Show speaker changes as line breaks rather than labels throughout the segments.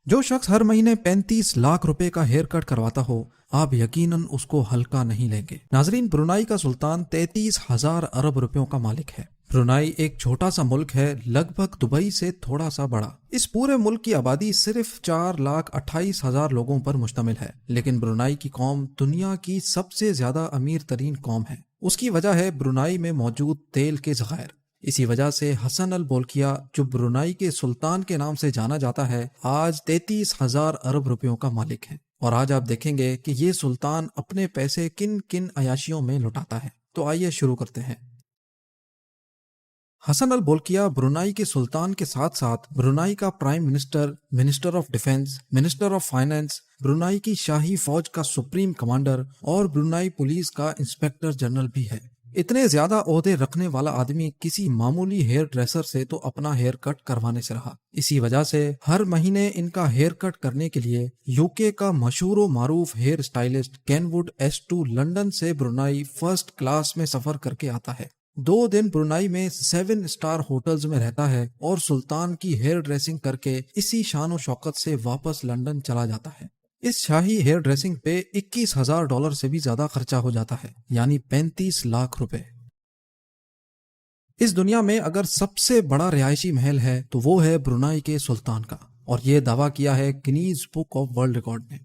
جو شخص ہر مہینے 35 لاکھ روپے کا ہیئر کٹ کرواتا ہو آپ یقیناً اس کو ہلکا نہیں لیں گے۔ ناظرین، برونائی کا سلطان 33,000 ارب روپیوں کا مالک ہے۔ برونائی ایک چھوٹا سا ملک ہے، لگ بھگ دبئی سے تھوڑا سا بڑا۔ اس پورے ملک کی آبادی صرف 4,28,000 لوگوں پر مشتمل ہے، لیکن برونائی کی قوم دنیا کی سب سے زیادہ امیر ترین قوم ہے۔ اس کی وجہ ہے برونائی میں موجود تیل کے ذخائر۔ اسی وجہ سے حسن البولکیہ، جو برونائی کے سلطان کے نام سے جانا جاتا ہے، آج 33,000 ارب روپیوں کا مالک ہے۔ اور آج آپ دیکھیں گے کہ یہ سلطان اپنے پیسے کن کن عیاشیوں میں لٹاتا ہے۔ تو آئیے شروع کرتے ہیں۔ حسن البولکیہ برونائی کے سلطان کے ساتھ ساتھ برونائی کا prime minister, minister of defence, minister of finance, Brunei کی شاہی فوج کا سپریم کمانڈر اور برونائی پولیس کا انسپیکٹر جنرل بھی ہے۔ اتنے زیادہ عہدے رکھنے والا آدمی کسی معمولی ہیئر ڈریسر سے تو اپنا ہیئر کٹ کروانے سے رہا۔ اسی وجہ سے ہر مہینے ان کا ہیئر کٹ کرنے کے لیے یو کے کا مشہور و معروف hair stylist Ken Wood S2 London سے برونائی فرسٹ کلاس میں سفر کر کے آتا ہے۔ 2 دن برونائی میں 7 اسٹار ہوٹلز میں رہتا ہے اور سلطان کی ہیئر ڈریسنگ کر کے اسی شان و شوکت سے واپس لندن چلا جاتا ہے۔ اس شاہی ہیئر ڈریسنگ پہ $21,000 سے بھی زیادہ خرچہ ہو جاتا ہے، یعنی 35 لاکھ روپے۔ اس دنیا میں اگر سب سے بڑا رہائشی محل ہے تو وہ ہے برونائی کے سلطان کا، اور یہ دعویٰ کیا ہے Guinness book of world record نے۔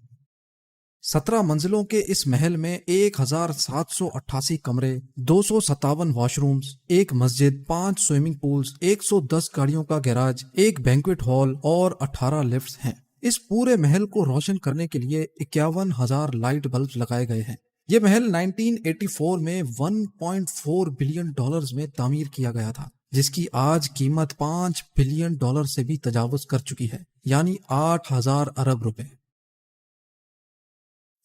17 منزلوں کے اس محل میں 1,788 کمرے، 257 واش رومز، ایک مسجد، 5 سوئمنگ پولز، 110 گاڑیوں کا گیراج، ایک بینکویٹ ہال اور 18 لفٹس ہیں۔ اس پورے محل کو روشن کرنے کے لیے 51,000 لائٹ بلب لگائے گئے ہیں۔ یہ محل 1984 میں $1.4 بلین میں تعمیر کیا گیا تھا، جس کی آج قیمت $5 بلین سے بھی تجاوز کر چکی ہے، یعنی 8,000 ارب روپے۔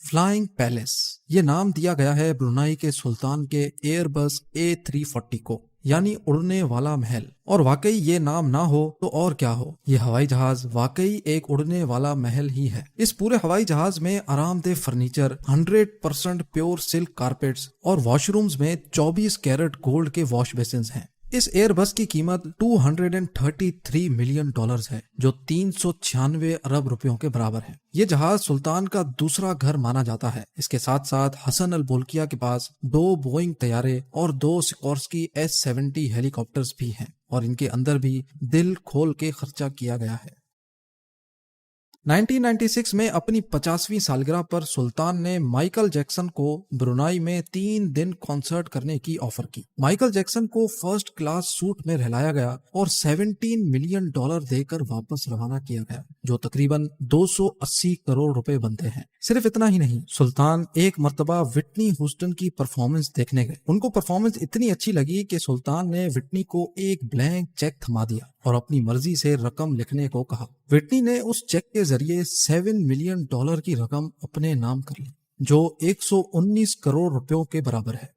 فلائنگ پیلس، یہ نام دیا گیا ہے برونائی کے سلطان کے ایئر بس A340 کو، یعنی اڑنے والا محل۔ اور واقعی یہ نام نہ ہو تو اور کیا ہو، یہ ہوائی جہاز واقعی ایک اڑنے والا محل ہی ہے۔ اس پورے ہوائی جہاز میں آرام دہ فرنیچر، 100% پیور سلک کارپیٹس اور واش رومز میں 24 کیرٹ گولڈ کے واش بیسنز ہیں۔ اس ایئر بس کی قیمت $233 ملین ہے، جو 396 ارب روپیوں کے برابر ہے۔ یہ جہاز سلطان کا دوسرا گھر مانا جاتا ہے۔ اس کے ساتھ ساتھ حسن البولکیہ کے پاس 2 بوئنگ طیارے اور 2 سکورسکی S-70 ہیلی کاپٹرز بھی ہیں، اور ان کے اندر بھی دل کھول کے خرچہ کیا گیا ہے۔ 1996 میں اپنی 50ویں سالگرہ پر سلطان نے مائیکل جیکسن کو برونائی میں 3 دن کنسرٹ کرنے کی آفر کی۔ مائیکل جیکسن کو فرسٹ کلاس سوٹ میں رہلایا گیا اور $17 ملین دے کر واپس روانہ کیا گیا، جو تقریباً 280 کروڑ روپے بنتے ہیں۔ صرف اتنا ہی نہیں، سلطان ایک مرتبہ وٹنی ہیوسٹن کی پرفارمنس دیکھنے گئے۔ ان کو پرفارمنس اتنی اچھی لگی کہ سلطان نے وٹنی کو ایک بلینک چیک تھما دیا اور اپنی مرضی سے رقم لکھنے کو کہا۔ وٹنی نے اس چیک کے ذریعے $7 ملین کی رقم اپنے نام کر لی، جو 119 کروڑ روپیوں کے برابر ہے۔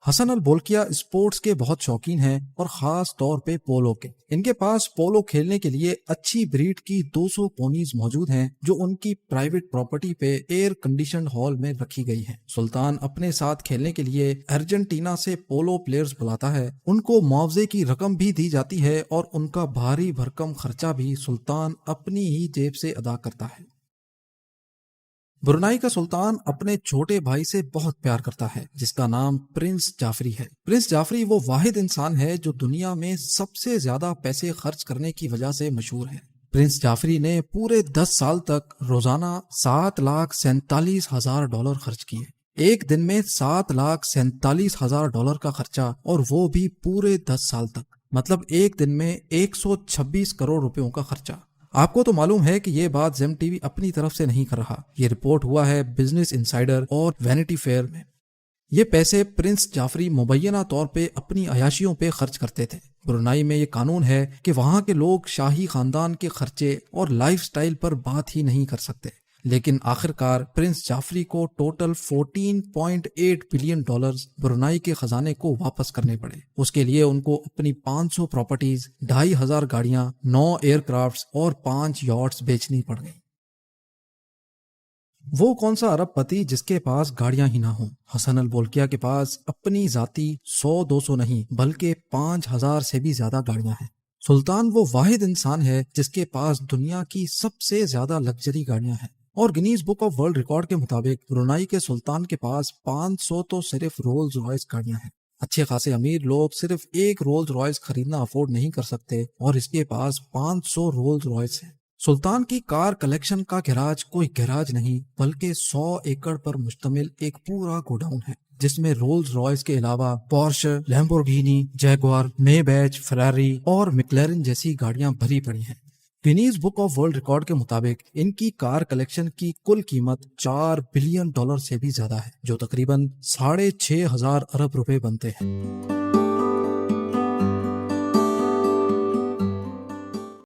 حسن البولکیہ اسپورٹس کے بہت شوقین ہیں، اور خاص طور پہ پولو کے۔ ان کے پاس پولو کھیلنے کے لیے اچھی بریڈ کی 200 پونیز موجود ہیں، جو ان کی پرائیویٹ پراپرٹی پہ ایئر کنڈیشنڈ ہال میں رکھی گئی ہیں۔ سلطان اپنے ساتھ کھیلنے کے لیے ارجنٹینا سے پولو پلیئرز بلاتا ہے، ان کو معاوضے کی رقم بھی دی جاتی ہے، اور ان کا بھاری بھرکم خرچہ بھی سلطان اپنی ہی جیب سے ادا کرتا ہے۔ برونائی کا سلطان اپنے چھوٹے بھائی سے بہت پیار کرتا ہے، جس کا نام پرنس جعفری ہے۔ پرنس جعفری وہ واحد انسان ہے جو دنیا میں سب سے زیادہ پیسے خرچ کرنے کی وجہ سے مشہور ہے۔ پرنس جعفری نے پورے 10 سال تک روزانہ $7,47,000 خرچ کیے۔ ایک دن میں $7,47,000 کا خرچہ، اور وہ بھی پورے 10 سال تک، مطلب ایک دن میں 126 کروڑ روپیوں کا خرچہ۔ آپ کو تو معلوم ہے کہ یہ بات زیم ٹی وی اپنی طرف سے نہیں کر رہا، یہ رپورٹ ہوا ہے بزنس انسائیڈر اور وینٹی فیئر میں۔ یہ پیسے پرنس جعفری مبینہ طور پہ اپنی عیاشیوں پہ خرچ کرتے تھے۔ برونائی میں یہ قانون ہے کہ وہاں کے لوگ شاہی خاندان کے خرچے اور لائف سٹائل پر بات ہی نہیں کر سکتے، لیکن آخرکار پرنس جعفری کو ٹوٹل $14.8 بلین برونائی کے خزانے کو واپس کرنے پڑے۔ اس کے لیے ان کو اپنی 500 پراپرٹیز، 2,500 گاڑیاں، 9 ایئر کرافٹس اور 5 یاٹس بیچنی پڑ گئیں۔ وہ کون سا ارب پتی جس کے پاس گاڑیاں ہی نہ ہوں؟ حسن البولکیہ کے پاس اپنی ذاتی 100-200 نہیں بلکہ 5,000 سے بھی زیادہ گاڑیاں ہیں۔ سلطان وہ واحد انسان ہے جس کے پاس دنیا کی سب سے زیادہ لگژری گاڑیاں ہیں، اور Guinness book of world record کے مطابق برونائی کے سلطان کے پاس 500 تو صرف رولز رائس گاڑیاں ہیں۔ اچھے خاصے امیر لوگ صرف ایک رولز رائس خریدنا افورڈ نہیں کر سکتے اور اس کے پاس 500 رولز رائس ہیں۔ سلطان کی کار کلیکشن کا گیراج کوئی گیراج نہیں بلکہ 100 ایکڑ پر مشتمل ایک پورا گوڈاؤن ہے، جس میں رولز رائس کے علاوہ پورش، لیمبورگینی، جیگوار، مے بیچ، فراری اور میکلارن جیسی گاڑیاں بھری پڑی ہیں۔ Guinness book of world record کے مطابق ان کی کار کلیکشن کی کل قیمت $4 بلین سے بھی زیادہ ہے، جو تقریباً 6,500 ارب روپے بنتے ہیں۔